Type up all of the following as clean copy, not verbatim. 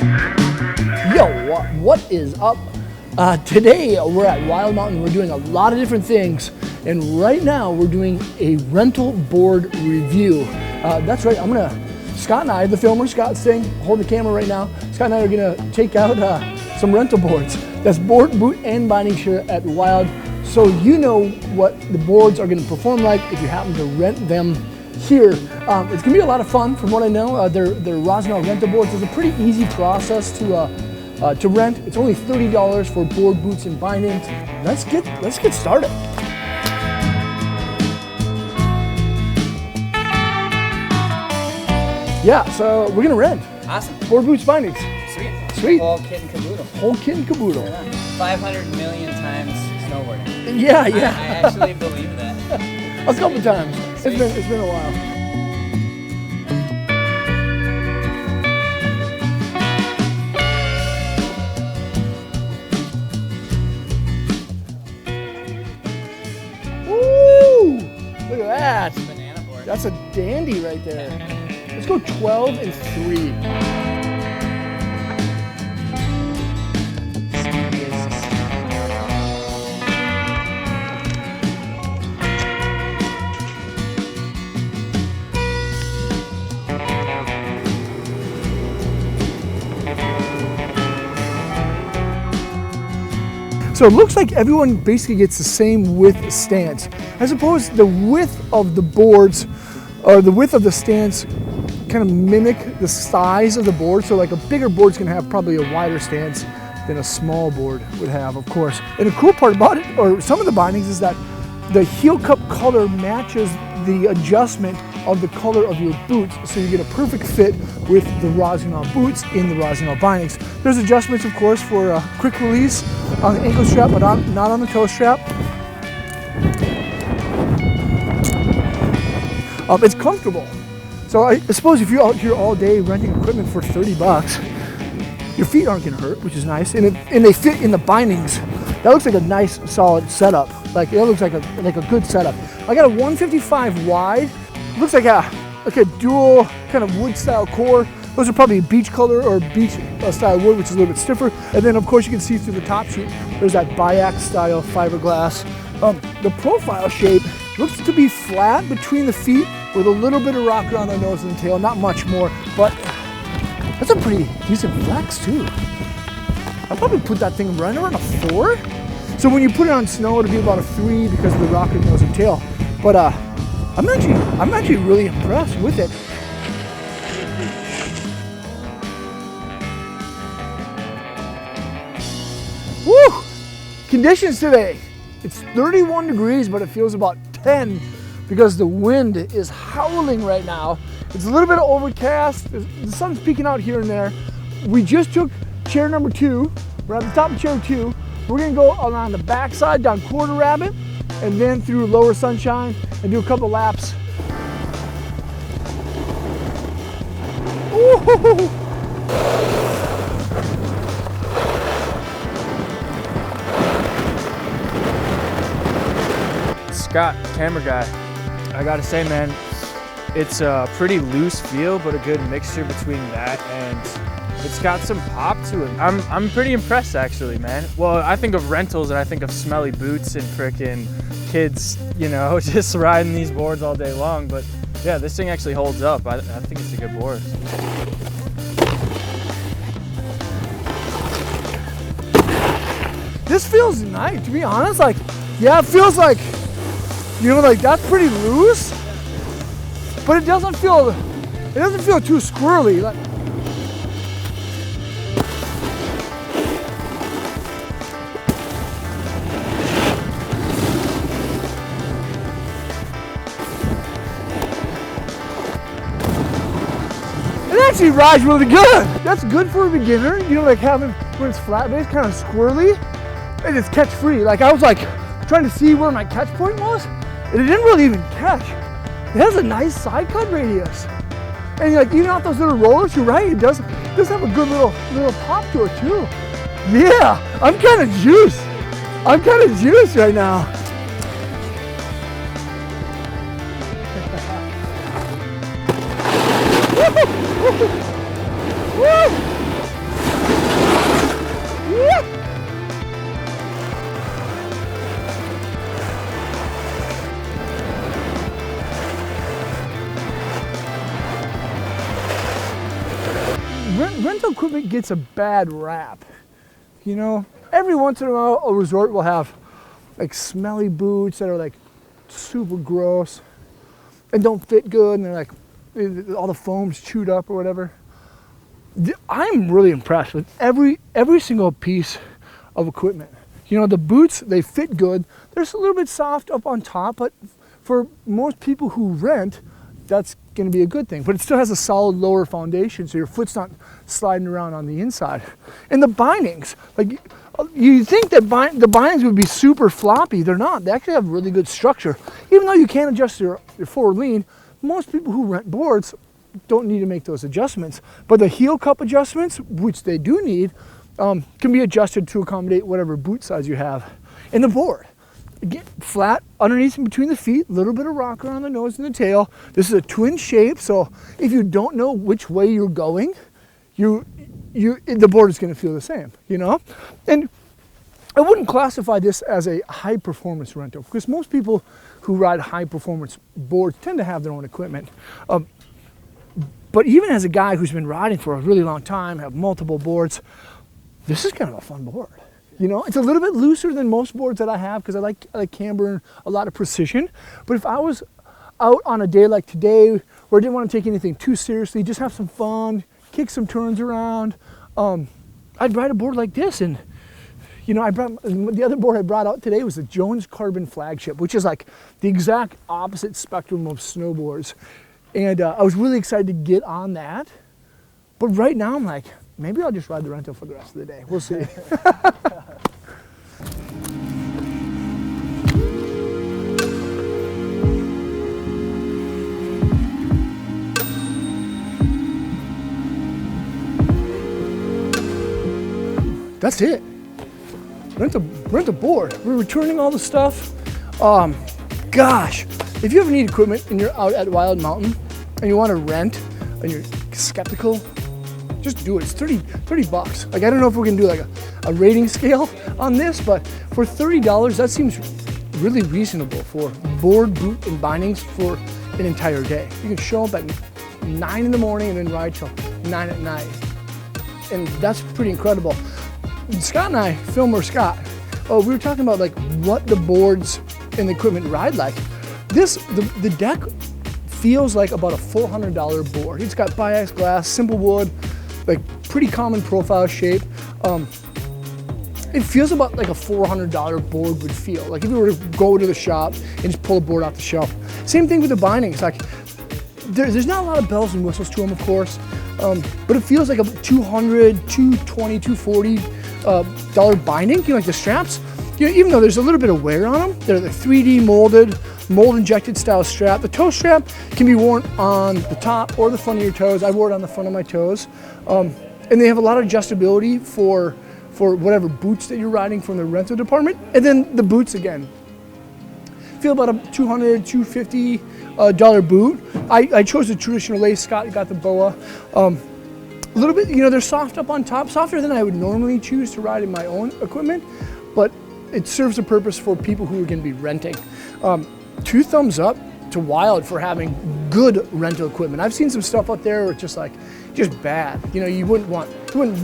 Yo, what is up? Today we're at Wild Mountain. We're doing a lot of different things, and right now we're doing a rental board review. That's right, Scott and I, the filmer, Scott's staying, holding the camera right now. Scott and I are gonna take out some rental boards. That's board, boot, and binding here at Wild. So you know what the boards are gonna perform like if you happen to rent them here. It's gonna be a lot of fun from what I know. They're Rosenau rental boards. It's a pretty easy process to rent. It's only $30 for board, boots, and bindings. Let's get started. Yeah, so we're gonna rent. Awesome. Board, boots, bindings. Sweet. Whole kit and caboodle. Whole kit and caboodle. Yeah. 500 million times snowboarding. Yeah. I actually believe that. A couple times. Sweet. It's been a while. Woo! Look at that. Banana board. That's a dandy right there. Let's go 12 and 3. So it looks like everyone basically gets the same width stance. I suppose the width of the boards, or the width of the stance, kind of mimic the size of the board. So like a bigger board's gonna have probably a wider stance than a small board would have, of course. And the cool part about it, or some of the bindings, is that the heel cup color matches the adjustment of the color of your boots, so you get a perfect fit with the Rosenau boots in the Rosenau bindings. There's adjustments, of course, for quick release on the ankle strap, but not on the toe strap. It's comfortable. So I suppose if you're out here all day renting equipment for 30 bucks, your feet aren't gonna hurt, which is nice, and they fit in the bindings. That looks like a nice, solid setup. Like it looks like a good setup. I got a 155 wide. Looks like a dual kind of wood style core. Those are probably beach color or beach style wood, which is a little bit stiffer. And then of course you can see through the top sheet, there's that biax style fiberglass. The profile shape looks to be flat between the feet with a little bit of rock around the nose and the tail, not much more, but that's a pretty decent flex too. I'll probably put that thing right around a 4. So when you put it on snow, it'll be about a 3 because of the rocket nose and tail. But I'm actually really impressed with it. Woo! Conditions today. It's 31 degrees, but it feels about 10 because the wind is howling right now. It's a little bit overcast. The sun's peeking out here and there. We just took chair number 2. We're at the top of chair 2. We're gonna go around the backside down Quarter Rabbit and then through Lower Sunshine and do a couple laps. Ooh. Scott, camera guy, I gotta say, man, it's a pretty loose feel, but a good mixture between that and it's got some pop to it. I'm pretty impressed actually, man. Well, I think of rentals and I think of smelly boots and frickin' kids, you know, just riding these boards all day long. But yeah, this thing actually holds up. I think it's a good board. This feels nice, to be honest. Like, yeah, it feels like, you know, like that's pretty loose, but it doesn't feel too squirrely. Like, it actually rides really good. That's good for a beginner, you know, like having when it's flat base, kind of squirrely, and it's catch free. Like I was like trying to see where my catch point was, and it didn't really even catch. It has a nice side cut radius, and like even off those little rollers, you're right, it does have a good little pop to it too. Yeah, I'm kind of juiced right now. rental equipment gets a bad rap. You know, every once in a while a resort will have like smelly boots that are like super gross and don't fit good, and they're like all the foam's chewed up or whatever. I'm really impressed with every single piece of equipment. You know, the boots, they fit good. They're a little bit soft up on top, but for most people who rent, that's going to be a good thing. But it still has a solid lower foundation, so your foot's not sliding around on the inside. And the bindings, like you think that the bindings would be super floppy. They're not. They actually have really good structure. Even though you can't adjust your forward lean, most people who rent boards don't need to make those adjustments. But the heel cup adjustments, which they do need, can be adjusted to accommodate whatever boot size you have. And the board, again, flat underneath and between the feet, a little bit of rocker on the nose and the tail. This is a twin shape, so if you don't know which way you're going, the board is going to feel the same, you know? And I wouldn't classify this as a high performance rental, because most people who ride high performance boards tend to have their own equipment. But even as a guy who's been riding for a really long time, have multiple boards, this is kind of a fun board. You know, it's a little bit looser than most boards that I have because I like camber and a lot of precision. But if I was out on a day like today where I didn't want to take anything too seriously, just have some fun, kick some turns around, I'd ride a board like this. And you know, the other board I brought out today was the Jones Carbon Flagship, which is like the exact opposite spectrum of snowboards. And I was really excited to get on that. But right now I'm like, maybe I'll just ride the rental for the rest of the day. We'll see. That's it. Rent a board. We're returning all the stuff. Gosh, if you ever need equipment and you're out at Wild Mountain and you want to rent and you're skeptical, just do it. It's 30 bucks. Like, I don't know if we're gonna do like a rating scale on this, but for $30, that seems really reasonable for board, boot, and bindings for an entire day. You can show up at 9 in the morning and then ride till 9 at night. And that's pretty incredible. Scott and I, Scott, we were talking about like what the boards and the equipment ride like. The deck feels like about a $400 board. It's got biax glass, simple wood, like pretty common profile shape. It feels about like a $400 board would feel. Like if you were to go to the shop and just pull a board off the shelf. Same thing with the bindings. Like there's not a lot of bells and whistles to them, of course, but it feels like a $200, $220, $240 binding. You know, like the straps, you know, even though there's a little bit of wear on them, they're the 3D mold injected style strap. The toe strap can be worn on the top or the front of your toes. I wore it on the front of my toes. And they have a lot of adjustability for whatever boots that you're riding from the rental department. And then the boots again, feel about a $200, $250 boot. I chose the traditional lace. Scott got the boa. A little bit, you know, they're soft up on top, softer than I would normally choose to ride in my own equipment, but it serves a purpose for people who are going to be renting. 2 thumbs up to Wild for having good rental equipment. I've seen some stuff out there where it's just bad. You know, you wouldn't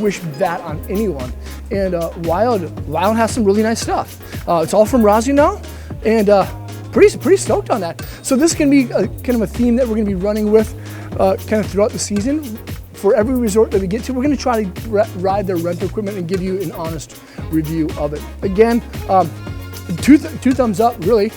wish that on anyone. And Wild has some really nice stuff. It's all from Rossi now, and pretty stoked on that. So this can be kind of a theme that we're going to be running with kind of throughout the season. For every resort that we get to, we're going to try to ride their rental equipment and give you an honest review of it. Again, two thumbs up, really.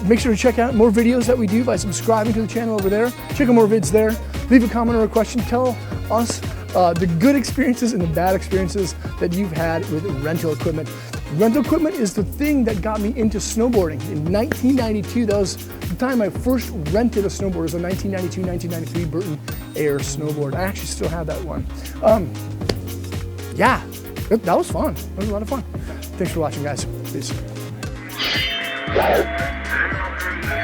Make sure to check out more videos that we do by subscribing to the channel over there. Check out more vids there. Leave a comment or a question. Tell us the good experiences and the bad experiences that you've had with rental equipment. Rental equipment is the thing that got me into snowboarding. In 1992, that was the time I first rented a snowboard. It was a 1992-1993 Burton Air snowboard. I actually still have that one. Yeah, that was fun. That was a lot of fun. Thanks for watching, guys. Peace.